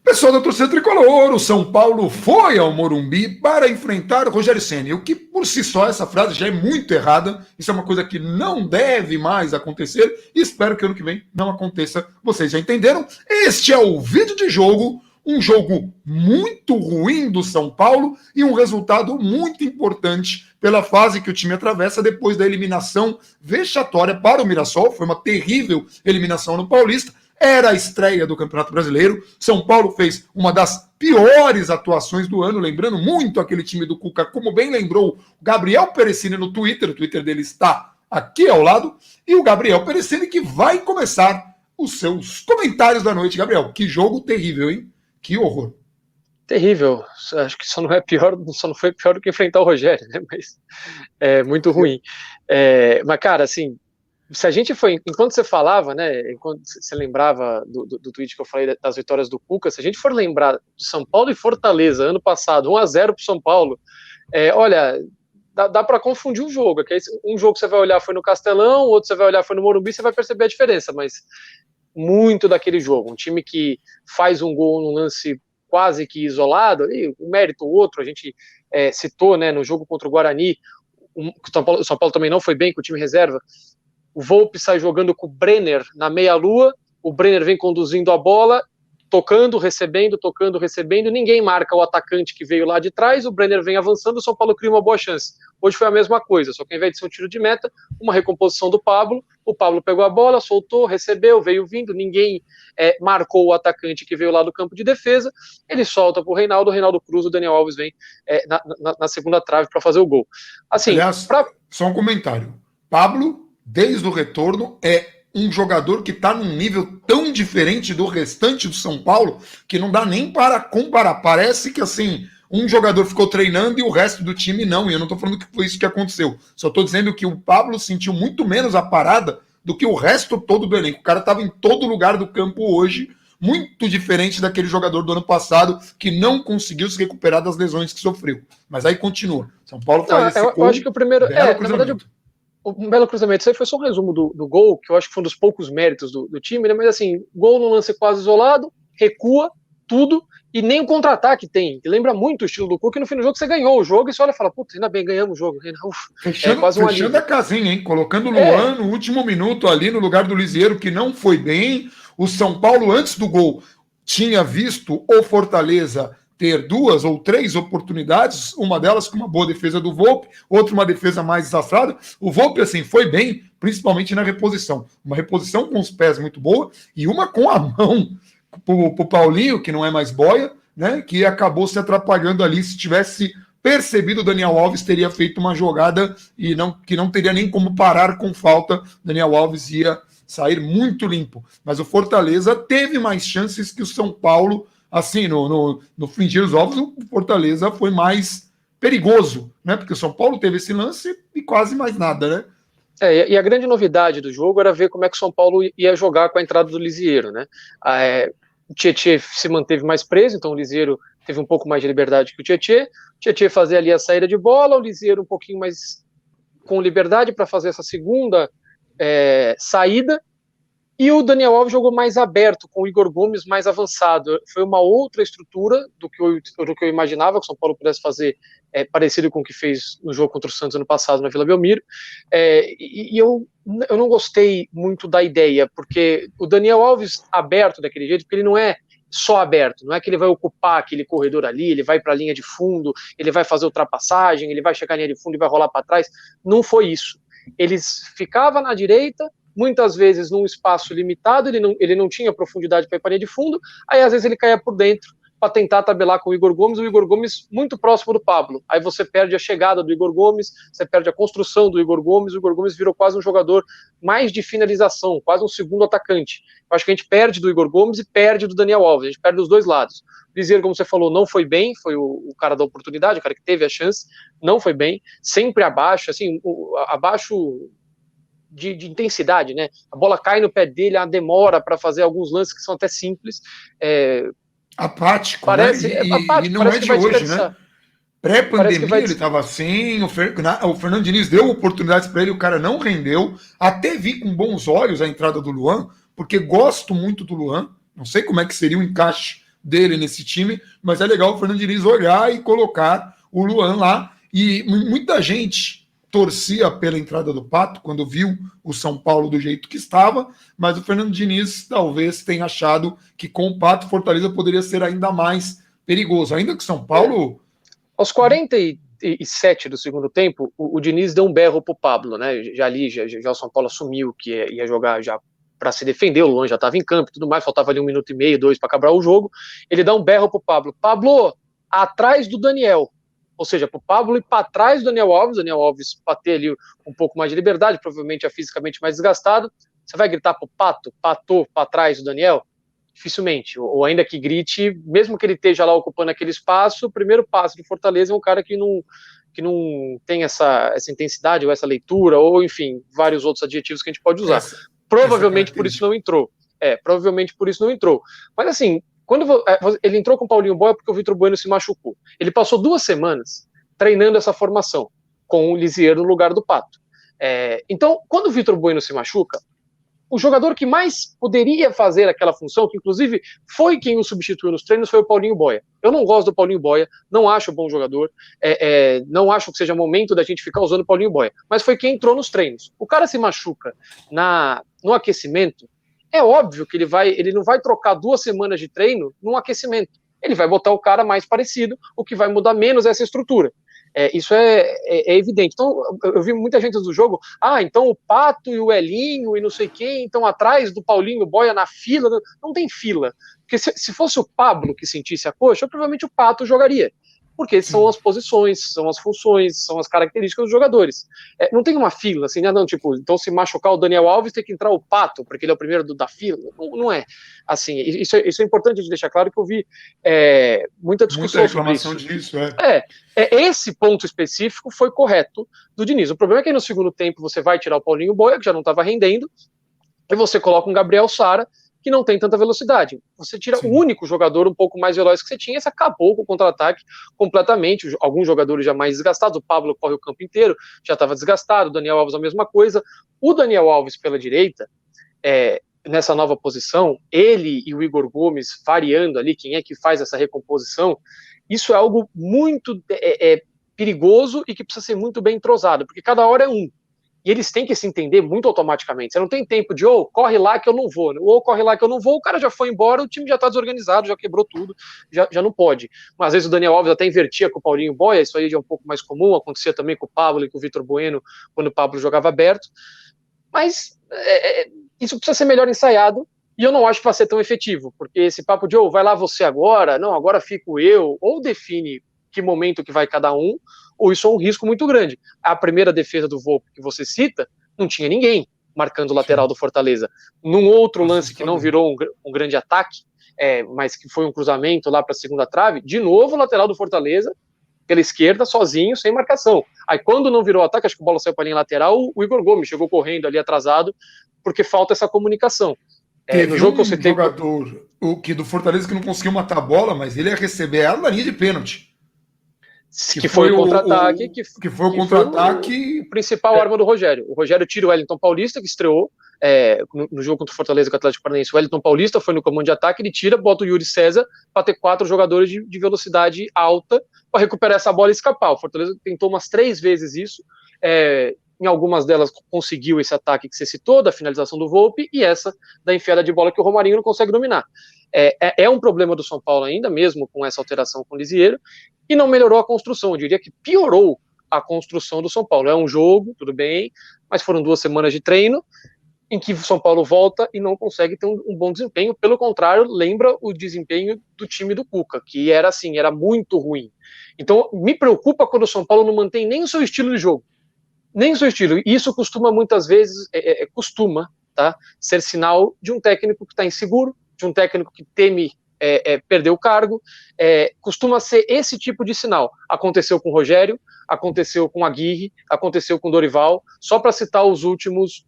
Pessoal da torcida tricolor, o São Paulo foi ao Morumbi para enfrentar o Rogério Ceni, o que por si só essa frase já é muito errada, isso é uma coisa que não deve mais acontecer e espero que ano que vem não aconteça, vocês já entenderam? Este é o vídeo de jogo, um jogo muito ruim do São Paulo e um resultado muito importante pela fase que o time atravessa depois da eliminação vexatória para o Mirassol, foi uma terrível eliminação no Paulista. Era a estreia do Campeonato Brasileiro. São Paulo fez uma das piores atuações do ano, lembrando muito aquele time do Cuca, como bem lembrou o Gabriel Perecini no Twitter. O Twitter dele está aqui ao lado. E o Gabriel Perecini que vai começar os seus comentários da noite. Gabriel, que jogo terrível, hein? Que horror. Terrível. Acho que só não foi pior do que enfrentar o Rogério, né? Mas é muito ruim. Mas, cara, assim, se a gente foi, enquanto você falava, né, enquanto você lembrava do tweet que eu falei das vitórias do Cuca, se a gente for lembrar de São Paulo e Fortaleza, ano passado, 1-0 pro São Paulo, olha, dá para confundir o jogo, que um jogo que você vai olhar foi no Castelão, outro você vai olhar foi no Morumbi, você vai perceber a diferença, mas muito daquele jogo, um time que faz um gol num lance quase que isolado, e o mérito outro, a gente citou, né, no jogo contra o Guarani, o São Paulo também não foi bem com o time reserva. O Volpi sai jogando com o Brenner na meia-lua, o Brenner vem conduzindo a bola, tocando, recebendo, ninguém marca o atacante que veio lá de trás, o Brenner vem avançando, o São Paulo cria uma boa chance. Hoje foi a mesma coisa, só que ao invés de ser um tiro de meta, uma recomposição do Pablo, o Pablo pegou a bola, soltou, recebeu, veio vindo, ninguém marcou o atacante que veio lá do campo de defesa, ele solta para o Reinaldo cruza, o Daniel Alves vem na segunda trave para fazer o gol. Assim, aliás, só um comentário. Pablo, desde o retorno, é um jogador que está num nível tão diferente do restante do São Paulo que não dá nem para comparar. Parece que assim, um jogador ficou treinando e o resto do time não. E eu não estou falando que foi isso que aconteceu. Só estou dizendo que o Pablo sentiu muito menos a parada do que o resto todo do elenco. O cara estava em todo lugar do campo hoje, muito diferente daquele jogador do ano passado que não conseguiu se recuperar das lesões que sofreu. Mas aí continua. São Paulo faz esse gol. Eu acho que o primeiro... na verdade, um belo cruzamento. Isso aí foi só um resumo do gol, que eu acho que foi um dos poucos méritos do time, né? Mas assim, gol no lance quase isolado, recua, tudo, e nem o contra-ataque tem. Lembra muito o estilo do Cuca, e no fim do jogo você ganhou o jogo, e você olha e fala, puta, ainda bem, ganhamos o jogo. Fechando a casinha, hein? Colocando o Luan no último minuto ali no lugar do Lisieiro, que não foi bem. O São Paulo, antes do gol, tinha visto o Fortaleza ter 2 ou 3 oportunidades, uma delas com uma boa defesa do Volpi, outra uma defesa mais desastrada. O Volpi, assim, foi bem, principalmente na reposição. Uma reposição com os pés muito boa e uma com a mão pro Paulinho, que não é mais boia, né, que acabou se atrapalhando ali. Se tivesse percebido, o Daniel Alves teria feito uma jogada que não teria nem como parar com falta. Daniel Alves ia sair muito limpo. Mas o Fortaleza teve mais chances que o São Paulo. Assim, no fingir os ovos, o Fortaleza foi mais perigoso, né? Porque o São Paulo teve esse lance e quase mais nada, né? E a grande novidade do jogo era ver como é que o São Paulo ia jogar com a entrada do Lisieiro, né? O Tietê se manteve mais preso, então o Lisieiro teve um pouco mais de liberdade que o Tietê fazia ali a saída de bola, o Lisieiro um pouquinho mais com liberdade para fazer essa segunda saída, e o Daniel Alves jogou mais aberto, com o Igor Gomes mais avançado. Foi uma outra estrutura do que eu imaginava que o São Paulo pudesse fazer, parecido com o que fez no jogo contra o Santos ano passado na Vila Belmiro. E eu não gostei muito da ideia, porque o Daniel Alves aberto daquele jeito, porque ele não é só aberto, não é que ele vai ocupar aquele corredor ali, ele vai para a linha de fundo, ele vai fazer ultrapassagem, ele vai chegar à linha de fundo e vai rolar para trás. Não foi isso. Ele ficava na direita, muitas vezes num espaço limitado, ele não tinha profundidade para ir para a linha de fundo, aí às vezes ele caía por dentro para tentar tabelar com o Igor Gomes muito próximo do Pablo, aí você perde a chegada do Igor Gomes, você perde a construção do Igor Gomes, o Igor Gomes virou quase um jogador mais de finalização, quase um segundo atacante. Eu acho que a gente perde do Igor Gomes e perde do Daniel Alves, a gente perde dos dois lados. O Lisieiro, como você falou, não foi bem, foi o cara da oportunidade, o cara que teve a chance, não foi bem, sempre abaixo, assim, abaixo de intensidade, né? A bola cai no pé dele, a demora para fazer alguns lances que são até simples. Apático, parece, né? Apático, e não é de hoje, né? Pré-pandemia ele estava assim, o Fernando Diniz deu oportunidades para ele, o cara não rendeu. Até vi com bons olhos a entrada do Luan, porque gosto muito do Luan. Não sei como é que seria o encaixe dele nesse time, mas é legal o Fernando Diniz olhar e colocar o Luan lá. E muita gente torcia pela entrada do Pato quando viu o São Paulo do jeito que estava, mas o Fernando Diniz talvez tenha achado que com o Pato Fortaleza poderia ser ainda mais perigoso, ainda que o São Paulo... Aos 47 do segundo tempo, o Diniz deu um berro pro Pablo, né? Já o São Paulo assumiu que ia jogar já para se defender, o Luan já estava em campo e tudo mais, faltava ali 1 minuto e meio, 2 para acabar o jogo. Ele dá um berro pro Pablo: Pablo, atrás do Daniel. Ou seja, pro Pablo ir para trás do Daniel Alves para ter ali um pouco mais de liberdade, provavelmente é fisicamente mais desgastado. Você vai gritar pro Pato para trás do Daniel? Dificilmente, ou ainda que grite, mesmo que ele esteja lá ocupando aquele espaço, o primeiro passo do Fortaleza é um cara que não tem essa intensidade, ou essa leitura, ou enfim, vários outros adjetivos que a gente pode usar. Provavelmente por isso não entrou. Provavelmente por isso não entrou. Mas assim, quando ele entrou com o Paulinho Boia porque o Vitor Bueno se machucou. Ele passou 2 semanas treinando essa formação, com o Lisieiro no lugar do Pato. Então, quando o Vitor Bueno se machuca, o jogador que mais poderia fazer aquela função, que inclusive foi quem o substituiu nos treinos, foi o Paulinho Boia. Eu não gosto do Paulinho Boia, não acho bom jogador, não acho que seja momento da gente ficar usando o Paulinho Boia, mas foi quem entrou nos treinos. O cara se machuca no aquecimento, é óbvio que ele não vai trocar 2 semanas de treino num aquecimento. Ele vai botar o cara mais parecido, o que vai mudar menos essa estrutura. Isso é evidente. Então, eu vi muita gente do jogo, então o Pato e o Elinho e não sei quem estão atrás do Paulinho Boia na fila. Não tem fila. Porque se fosse o Pablo que sentisse a coxa, provavelmente o Pato jogaria. Porque são as posições, são as funções, são as características dos jogadores. Não tem uma fila, assim, então se machucar o Daniel Alves tem que entrar o Pato, porque ele é o primeiro da fila. Não é assim. Isso é importante de deixar claro, que eu vi muita discussão sobre isso. Disso, esse ponto específico foi correto do Diniz. O problema é que no segundo tempo você vai tirar o Paulinho Boia, que já não estava rendendo, e você coloca um Gabriel Sara, que não tem tanta velocidade. Você tira o único jogador um pouco mais veloz que você tinha, e você acabou com o contra-ataque completamente. Alguns jogadores já mais desgastados, o Pablo corre o campo inteiro, já estava desgastado, o Daniel Alves a mesma coisa. O Daniel Alves pela direita, nessa nova posição, ele e o Igor Gomes variando ali, quem é que faz essa recomposição, isso é algo muito perigoso e que precisa ser muito bem entrosado, porque cada hora é um. E eles têm que se entender muito automaticamente. Você não tem tempo de, corre lá que eu não vou, ou corre lá que eu não vou, o cara já foi embora, o time já está desorganizado, já quebrou tudo, já não pode. Mas às vezes o Daniel Alves até invertia com o Paulinho Boia, isso aí já é um pouco mais comum, acontecia também com o Pablo e com o Vitor Bueno, quando o Pablo jogava aberto. Mas isso precisa ser melhor ensaiado, e eu não acho que vai ser tão efetivo, porque esse papo de, vai lá você agora, não, agora fico eu, ou define que momento que vai cada um, ou isso é um risco muito grande. A primeira defesa do Volpi que você cita, não tinha ninguém marcando o lateral do Fortaleza. Num outro lance que não virou um grande ataque, mas que foi um cruzamento lá para a segunda trave, de novo o lateral do Fortaleza, pela esquerda, sozinho, sem marcação. Aí quando não virou ataque, acho que a bola saiu para a linha lateral, o Igor Gomes chegou correndo ali atrasado, porque falta essa comunicação. Teve no jogo que você jogador que do Fortaleza que não conseguiu matar a bola, mas ele ia receber ela na linha de pênalti. Que foi o contra-ataque. Que foi o contra-ataque. O principal arma do Rogério. O Rogério tira o Wellington Paulista, que estreou no jogo contra o Fortaleza com o Atlético Paranaense. O Wellington Paulista foi no comando de ataque, ele tira, bota o Yuri César para ter 4 jogadores de velocidade alta para recuperar essa bola e escapar. O Fortaleza tentou umas 3 vezes isso. Em algumas delas conseguiu esse ataque que você citou, da finalização do Volpi, e essa da enfiada de bola que o Romarinho não consegue dominar. É um problema do São Paulo ainda, mesmo com essa alteração com o Lisieiro, e não melhorou a construção, eu diria que piorou a construção do São Paulo. É um jogo, tudo bem, mas foram 2 semanas de treino, em que o São Paulo volta e não consegue ter um bom desempenho, pelo contrário, lembra o desempenho do time do Cuca, que era assim, era muito ruim. Então, me preocupa quando o São Paulo não mantém nem o seu estilo de jogo, nem o seu estilo, e isso costuma muitas vezes, ser sinal de um técnico que está inseguro, de um técnico que teme perder o cargo, costuma ser esse tipo de sinal. Aconteceu com o Rogério, aconteceu com a Aguirre, aconteceu com o Dorival, só para citar os últimos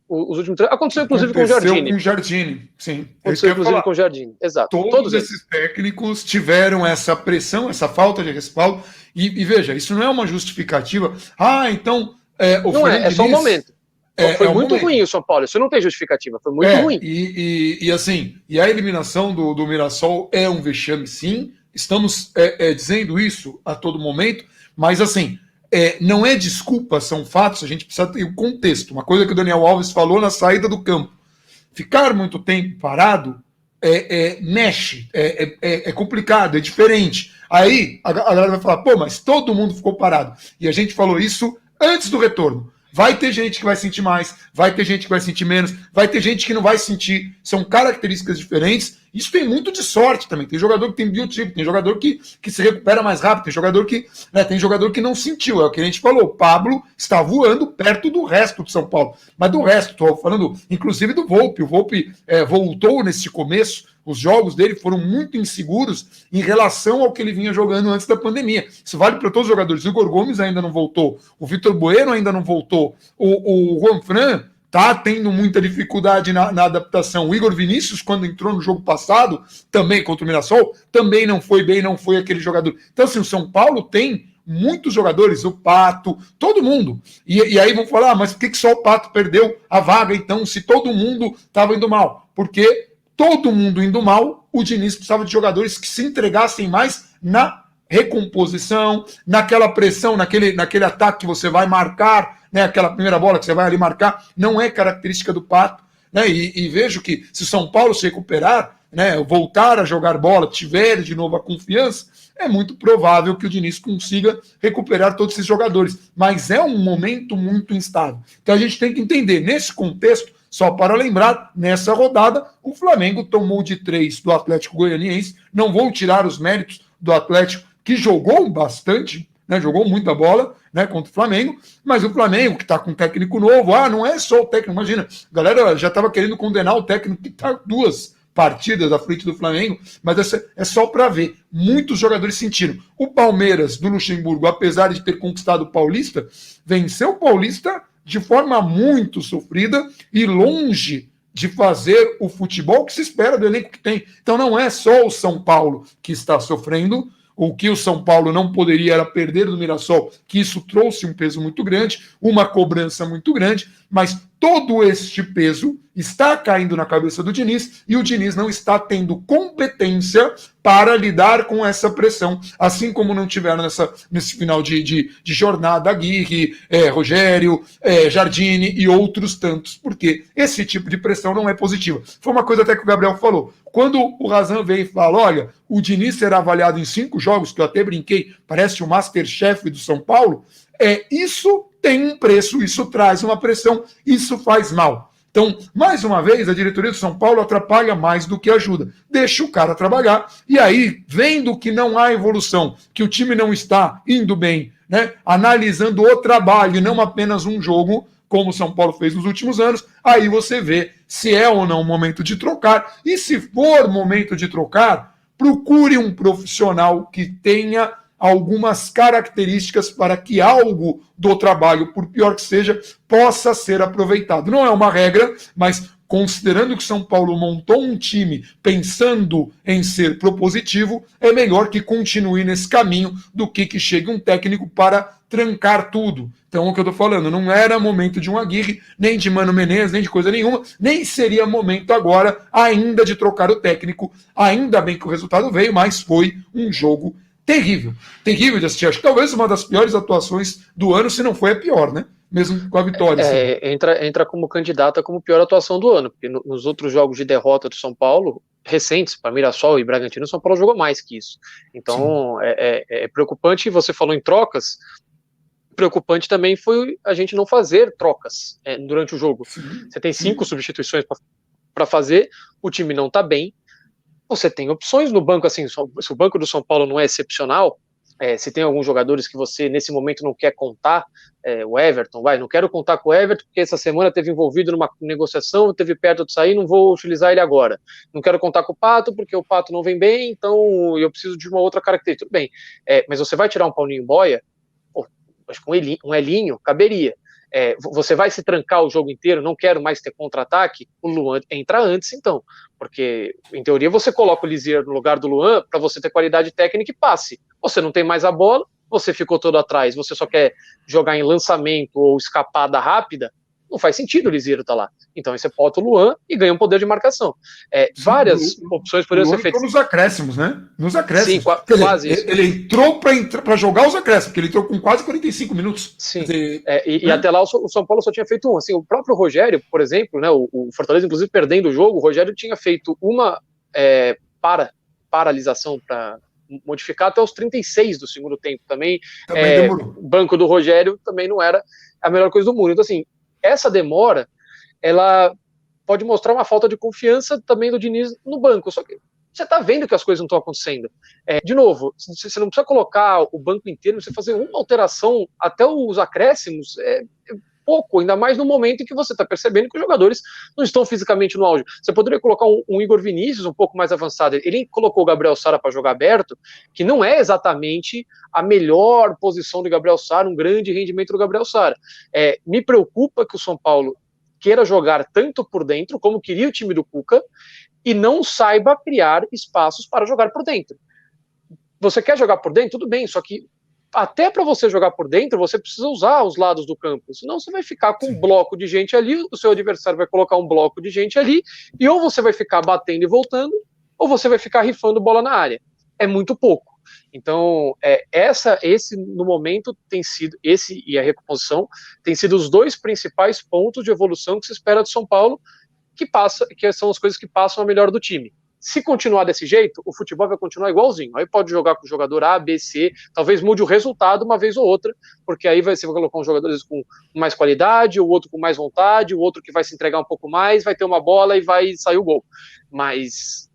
aconteceu inclusive com o Jardine. Com o Jardine, sim. Aconteceu inclusive com o Jardine, exato. Todos esses técnicos tiveram essa pressão, essa falta de respaldo, e veja, isso não é uma justificativa. Então... não é só um momento. Foi muito ruim o São Paulo, isso não tem justificativa, foi muito ruim. E assim, a eliminação do Mirassol é um vexame, sim, estamos dizendo isso a todo momento, mas assim, não é desculpa, são fatos, a gente precisa ter o contexto. Uma coisa que o Daniel Alves falou na saída do campo, ficar muito tempo parado mexe, é complicado, é diferente. Aí a galera vai falar, pô, mas todo mundo ficou parado. E a gente falou isso antes do retorno. Vai ter gente que vai sentir mais, vai ter gente que vai sentir menos, vai ter gente que não vai sentir. São características diferentes. Isso tem muito de sorte também. Tem jogador que tem biotipo, tem jogador que se recupera mais rápido, tem jogador que não sentiu. É o que a gente falou. O Pablo está voando perto do resto de São Paulo. Mas do resto, estou falando inclusive do Volpi. O Volpi voltou nesse começo. Os jogos dele foram muito inseguros em relação ao que ele vinha jogando antes da pandemia. Isso vale para todos os jogadores. O Igor Gomes ainda não voltou, o Vitor Bueno ainda não voltou, o Juan Fran está tendo muita dificuldade na adaptação. O Igor Vinícius, quando entrou no jogo passado, também contra o Mirassol, também não foi bem, não foi aquele jogador. Então, assim, o São Paulo tem muitos jogadores, o Pato, todo mundo. E aí vão falar, mas por que só o Pato perdeu a vaga, então, se todo mundo estava indo mal? Porque todo mundo indo mal, o Diniz precisava de jogadores que se entregassem mais na recomposição, naquela pressão, naquele ataque que você vai marcar, né, aquela primeira bola que você vai ali marcar, não é característica do Pato. Né, e vejo que se o São Paulo se recuperar, né, voltar a jogar bola, tiver de novo a confiança, é muito provável que o Diniz consiga recuperar todos esses jogadores. Mas é um momento muito instável. Então a gente tem que entender, nesse contexto, só para lembrar, nessa rodada, o Flamengo tomou de 3 do Atlético Goianiense. Não vou tirar os méritos do Atlético, que jogou bastante, né, jogou muita bola, né, contra o Flamengo, mas o Flamengo, que está com um técnico novo, não é só o técnico, imagina, a galera já estava querendo condenar o técnico que está 2 partidas à frente do Flamengo, mas essa é só para ver. Muitos jogadores sentiram. O Palmeiras, do Luxemburgo, apesar de ter conquistado o Paulista, venceu o Paulista de forma muito sofrida e longe de fazer o futebol que se espera do elenco que tem. Então não é só o São Paulo que está sofrendo. O que o São Paulo não poderia era perder do Mirassol, que isso trouxe um peso muito grande, uma cobrança muito grande, mas todo este peso está caindo na cabeça do Diniz e o Diniz não está tendo competência para lidar com essa pressão, assim como não tiveram nesse final de jornada Aguirre, Rogério, Jardine e outros tantos, porque esse tipo de pressão não é positiva. Foi uma coisa até que o Gabriel falou. Quando o Razan veio e fala, olha, o Diniz será avaliado em 5 jogos, que eu até brinquei, parece o Masterchef do São Paulo, isso tem um preço, isso traz uma pressão, isso faz mal. Então, mais uma vez, a diretoria do São Paulo atrapalha mais do que ajuda. Deixa o cara trabalhar, e aí, vendo que não há evolução, que o time não está indo bem, né, analisando o trabalho e não apenas um jogo, como o São Paulo fez nos últimos anos, aí você vê se é ou não o momento de trocar, e se for momento de trocar, procure um profissional que tenha algumas características para que algo do trabalho, por pior que seja, possa ser aproveitado. Não é uma regra, mas considerando que São Paulo montou um time pensando em ser propositivo, é melhor que continue nesse caminho do que chegue um técnico para trancar tudo. Então, o que eu estou falando, não era momento de um Aguirre, nem de Mano Menezes, nem de coisa nenhuma, nem seria momento agora ainda de trocar o técnico. Ainda bem que o resultado veio, mas foi um jogo terrível. Terrível de assistir. Acho que talvez uma das piores atuações do ano, se não foi a pior, né? Mesmo com a vitória. Entra como candidata como pior atuação do ano, porque nos outros jogos de derrota do São Paulo, recentes, para Mirassol e Bragantino, o São Paulo jogou mais que isso. Então, é preocupante. Você falou em trocas, preocupante também foi a gente não fazer trocas durante o jogo. Você tem 5 substituições para fazer, o time não está bem, você tem opções no banco, assim, se o banco do São Paulo não é excepcional, se tem alguns jogadores que você nesse momento não quer contar, o Everton, não quero contar com o Everton porque essa semana teve envolvido numa negociação, teve perto de sair, não vou utilizar ele agora. Não quero contar com o Pato porque o Pato não vem bem, então eu preciso de uma outra característica. Tudo bem, mas você vai tirar um Paulinho Boia, acho que um Elinho caberia. Você vai se trancar o jogo inteiro, não quero mais ter contra-ataque, o Luan entra antes então, porque em teoria você coloca o Lisieiro no lugar do Luan para você ter qualidade técnica e passe. Você não tem mais a bola, você ficou todo atrás, você só quer jogar em lançamento ou escapada rápida, não faz sentido o Lisieiro estar lá. Então aí você bota o Luan e ganha um poder de marcação. Várias opções poderiam ser feitas. Nos acréscimos, né? Nos acréscimos. Sim, quase isso. Ele entrou para jogar os acréscimos, porque ele entrou com quase 45 minutos. Sim. E até lá o São Paulo só tinha feito um. Assim, o próprio Rogério, por exemplo, né, o Fortaleza, inclusive, perdendo o jogo, o Rogério tinha feito uma paralisação para modificar até os 36 do segundo tempo. Também demorou. O banco do Rogério também não era a melhor coisa do mundo. Então, assim, essa demora, ela pode mostrar uma falta de confiança também do Diniz no banco. Só que você está vendo que as coisas não estão acontecendo. De novo, você não precisa colocar o banco inteiro, você fazer uma alteração até os acréscimos, pouco, ainda mais no momento em que você está percebendo que os jogadores não estão fisicamente no auge. Você poderia colocar um Igor Vinícius um pouco mais avançado. Ele colocou o Gabriel Sara para jogar aberto, que não é exatamente a melhor posição do Gabriel Sara, um grande rendimento do Gabriel Sara. Me preocupa que o São Paulo queira jogar tanto por dentro, como queria o time do Cuca, e não saiba criar espaços para jogar por dentro. Você quer jogar por dentro? Tudo bem, só que até para você jogar por dentro, você precisa usar os lados do campo, senão você vai ficar com um bloco de gente ali, o seu adversário vai colocar um bloco de gente ali, e ou você vai ficar batendo e voltando, ou você vai ficar rifando bola na área. É muito pouco. Então, esse no momento tem sido, esse e a recomposição, tem sido os dois principais pontos de evolução que se espera do São Paulo, que são as coisas que passam a melhor do time. Se continuar desse jeito, o futebol vai continuar igualzinho. Aí pode jogar com o jogador A, B, C, talvez mude o resultado uma vez ou outra, porque aí você vai colocar uns jogadores com mais qualidade, o outro com mais vontade, o outro que vai se entregar um pouco mais, vai ter uma bola e vai sair o gol. Mas,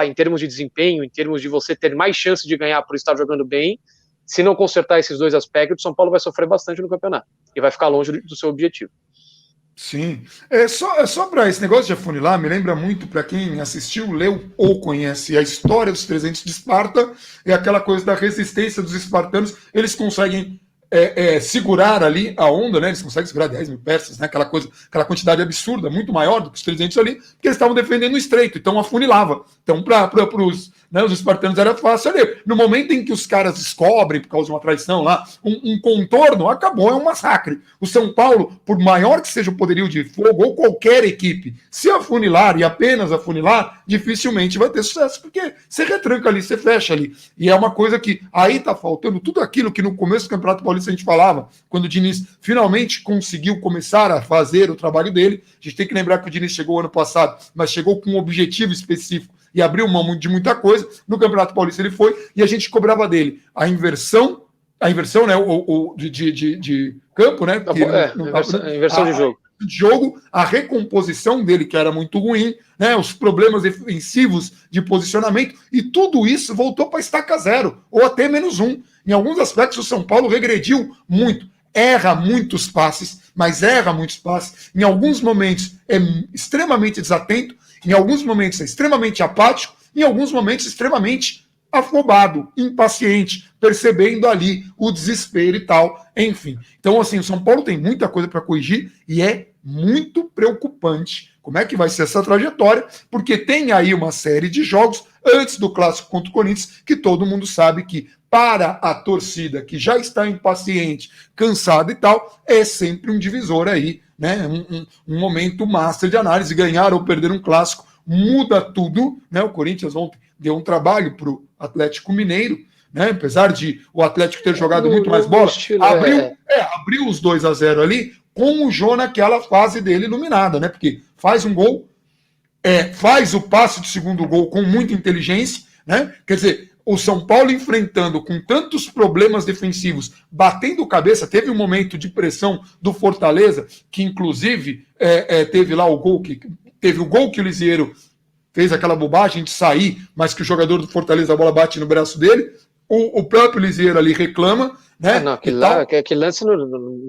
em termos de desempenho, em termos de você ter mais chance de ganhar por estar jogando bem, se não consertar esses dois aspectos, o São Paulo vai sofrer bastante no campeonato e vai ficar longe do seu objetivo. Sim. Só para esse negócio de afunilar, me lembra muito, para quem assistiu, leu ou conhece a história dos 300 de Esparta, é aquela coisa da resistência dos espartanos. Eles conseguem segurar ali a onda, né? Eles conseguem segurar 10 mil persas, né? Aquela quantidade absurda, muito maior do que os 300 ali, porque eles estavam defendendo o estreito, então afunilava. Então, para os espartanos era fácil ali. No momento em que os caras descobrem, por causa de uma traição lá, um contorno, acabou, é um massacre. O São Paulo, por maior que seja o poderio de fogo, ou qualquer equipe, se afunilar e apenas afunilar, dificilmente vai ter sucesso, porque você retranca ali, você fecha ali. E é uma coisa que aí tá faltando tudo aquilo que no começo do Campeonato Paulista a gente falava, quando o Diniz finalmente conseguiu começar a fazer o trabalho dele. A gente tem que lembrar que o Diniz chegou ano passado, mas chegou com um objetivo específico e abriu mão de muita coisa. No Campeonato Paulista ele foi, e a gente cobrava dele a inversão, né, de campo, né? A inversão de jogo, a recomposição dele, que era muito ruim, né, os problemas defensivos de posicionamento, e tudo isso voltou para estaca zero, ou até -1. Em alguns aspectos, o São Paulo regrediu muito. Erra muitos passes, mas erra muitos passes. Em alguns momentos é extremamente desatento, em alguns momentos é extremamente apático, em alguns momentos extremamente afobado, impaciente, percebendo ali o desespero e tal, enfim. Então, assim, o São Paulo tem muita coisa para corrigir e é muito preocupante como é que vai ser essa trajetória, porque tem aí uma série de jogos antes do clássico contra o Corinthians, que todo mundo sabe que para a torcida que já está impaciente, cansada e tal, é sempre um divisor aí, né? Um momento master de análise. Ganhar ou perder um clássico muda tudo, né? O Corinthians ontem deu um trabalho para o Atlético Mineiro, né? Apesar de o Atlético ter jogado muito mais bola, abriu os 2-0 ali com o Jô naquela fase dele iluminada, né? Porque faz um gol, faz o passe do segundo gol com muita inteligência, né? Quer dizer, o São Paulo enfrentando com tantos problemas defensivos, batendo cabeça, teve um momento de pressão do Fortaleza, que inclusive teve lá o gol que o Lisieiro fez aquela bobagem de sair, mas que o jogador do Fortaleza, a bola bate no braço dele, o próprio Lisieiro ali reclama, né? Não, aquele lance não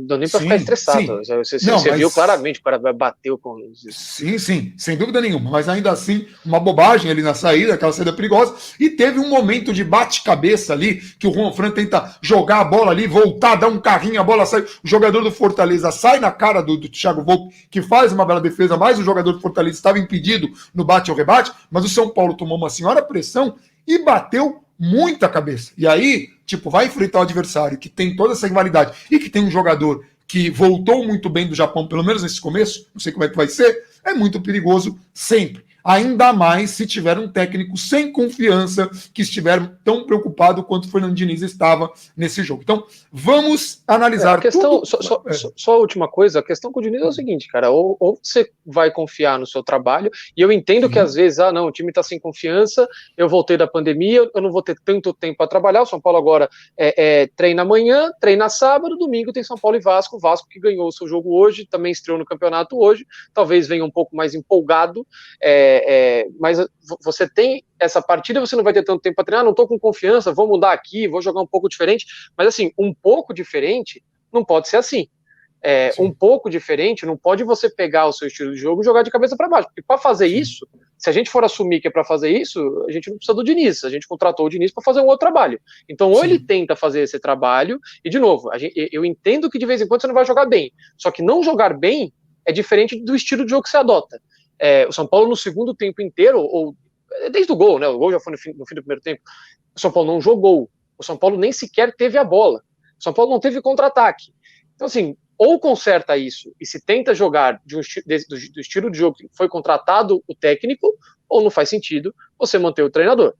deu nem para ficar estressado. Você viu claramente, o cara bateu com... Sim, sem dúvida nenhuma, mas ainda assim, uma bobagem ali na saída, aquela saída perigosa, e teve um momento de bate-cabeça ali, que o Juan Fran tenta jogar a bola ali, voltar, dar um carrinho, a bola sai, o jogador do Fortaleza sai na cara do Thiago Volpe, que faz uma bela defesa, mas o jogador do Fortaleza estava impedido no bate ou rebate, mas o São Paulo tomou uma senhora pressão e bateu muita cabeça. E aí, vai enfrentar o adversário que tem toda essa rivalidade e que tem um jogador que voltou muito bem do Japão, pelo menos nesse começo, não sei como é que vai ser, é muito perigoso sempre. Ainda mais se tiver um técnico sem confiança, que estiver tão preocupado quanto o Fernando Diniz estava nesse jogo. Então, vamos analisar a questão, tudo. Só a última coisa, a questão com o Diniz é o seguinte, cara, ou você vai confiar no seu trabalho, e eu entendo que às vezes, não, o time está sem confiança, eu voltei da pandemia, eu não vou ter tanto tempo para trabalhar, o São Paulo agora treina amanhã, treina sábado, domingo tem São Paulo e Vasco, o Vasco que ganhou o seu jogo hoje, também estreou no campeonato hoje, talvez venha um pouco mais empolgado, mas você tem essa partida, você não vai ter tanto tempo para treinar, não estou com confiança, vou mudar aqui, vou jogar um pouco diferente, mas assim, um pouco diferente não pode ser assim. Um pouco diferente não pode você pegar o seu estilo de jogo e jogar de cabeça para baixo, porque para fazer isso, se a gente for assumir que é para fazer isso, a gente não precisa do Diniz, a gente contratou o Diniz para fazer um outro trabalho. Então, ou ele tenta fazer esse trabalho, e de novo, eu entendo que de vez em quando você não vai jogar bem, só que não jogar bem é diferente do estilo de jogo que você adota. O São Paulo no segundo tempo inteiro, ou desde o gol, né? O gol já foi no fim do primeiro tempo. O São Paulo não jogou. O São Paulo nem sequer teve a bola. O São Paulo não teve contra-ataque. Então, assim, ou conserta isso e se tenta jogar do estilo de jogo que foi contratado o técnico, ou não faz sentido você manter o treinador.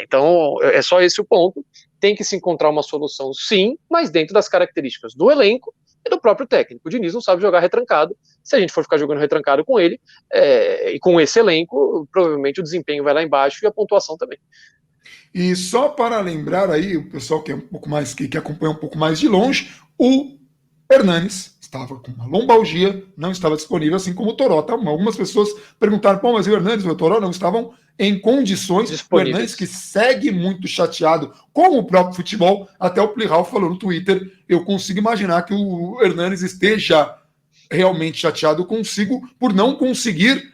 Então, é só esse o ponto. Tem que se encontrar uma solução, sim, mas dentro das características do elenco e do próprio técnico. O Diniz não sabe jogar retrancado. Se a gente for ficar jogando retrancado com ele, e com esse elenco, provavelmente o desempenho vai lá embaixo e a pontuação também. E só para lembrar aí, o pessoal que é um pouco mais, que acompanha um pouco mais de longe, o Hernanes estava com uma lombalgia, não estava disponível, assim como o Toró. Tá? Algumas pessoas perguntaram, pô, mas o Hernanes e o Toró não estavam em condições. O Hernanes, que segue muito chateado com o próprio futebol, até o Plihal falou no Twitter, eu consigo imaginar que o Hernanes esteja realmente chateado consigo por não conseguir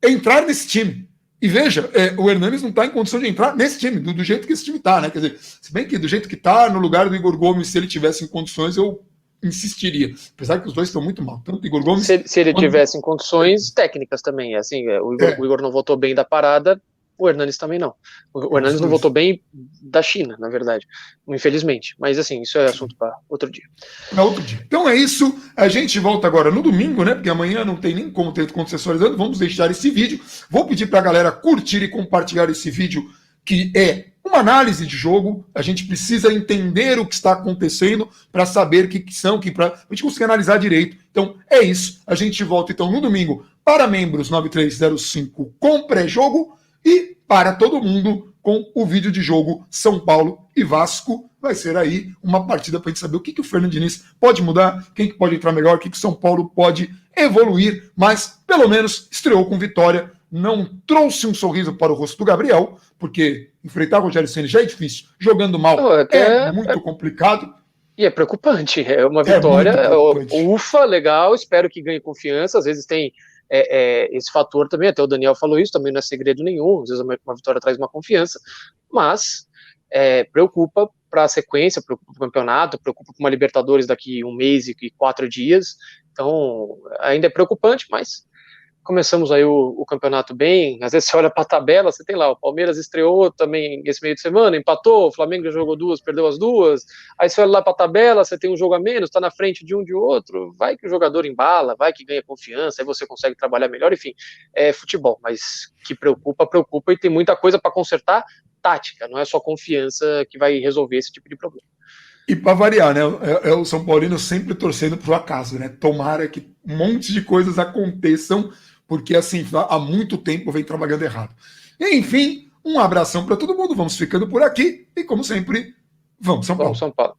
entrar nesse time. E veja, o Hernanes não está em condição de entrar nesse time, do jeito que esse time está, né? Quer dizer, se bem que do jeito que está, no lugar do Igor Gomes, se ele tivesse em condições, eu insistiria. Apesar que os dois estão muito mal. Tanto Igor Gomes. Se ele tivesse em condições técnicas também. Assim, o Igor não voltou bem da parada, o Hernanes também não. O Hernanes não voltou bem da China, na verdade. Infelizmente. Mas assim, isso é assunto para outro dia. Para outro dia. Então é isso. A gente volta agora no domingo, né? Porque amanhã não tem nem como ter contextualizando. Vamos deixar esse vídeo. Vou pedir para a galera curtir e compartilhar esse vídeo, que é uma análise de jogo. A gente precisa entender o que está acontecendo para saber o que são, para a gente conseguir analisar direito. Então é isso. A gente volta então no domingo para membros 9305 com pré-jogo e para todo mundo com o vídeo de jogo São Paulo e Vasco. Vai ser aí uma partida para a gente saber o que o Fernando Diniz pode mudar, quem que pode entrar melhor, o que o São Paulo pode evoluir, mas pelo menos estreou com vitória. Não trouxe um sorriso para o rosto do Gabriel, porque enfrentar o Rogério Ceni já é difícil, jogando mal muito complicado. E é preocupante, é uma vitória, ufa, legal, espero que ganhe confiança, às vezes tem esse fator também, até o Daniel falou isso, também não é segredo nenhum, às vezes uma vitória traz uma confiança, mas preocupa para a sequência, preocupa para o campeonato, preocupa para uma Libertadores daqui 1 mês e 4 dias, então ainda é preocupante, mas começamos aí o campeonato bem, às vezes você olha para a tabela, você tem lá, o Palmeiras estreou também esse meio de semana, empatou, o Flamengo já jogou 2, perdeu as 2, aí você olha lá para a tabela, você tem um jogo a menos, está na frente de um de outro, vai que o jogador embala, vai que ganha confiança, aí você consegue trabalhar melhor, enfim, é futebol, mas que preocupa e tem muita coisa para consertar, tática, não é só confiança que vai resolver esse tipo de problema. E para variar, né? O São Paulino sempre torcendo pro acaso, né? Tomara que um monte de coisas aconteçam, porque assim, há muito tempo vem trabalhando errado. Enfim, um abração para todo mundo, vamos ficando por aqui e como sempre, vamos São Paulo. Vamos São Paulo.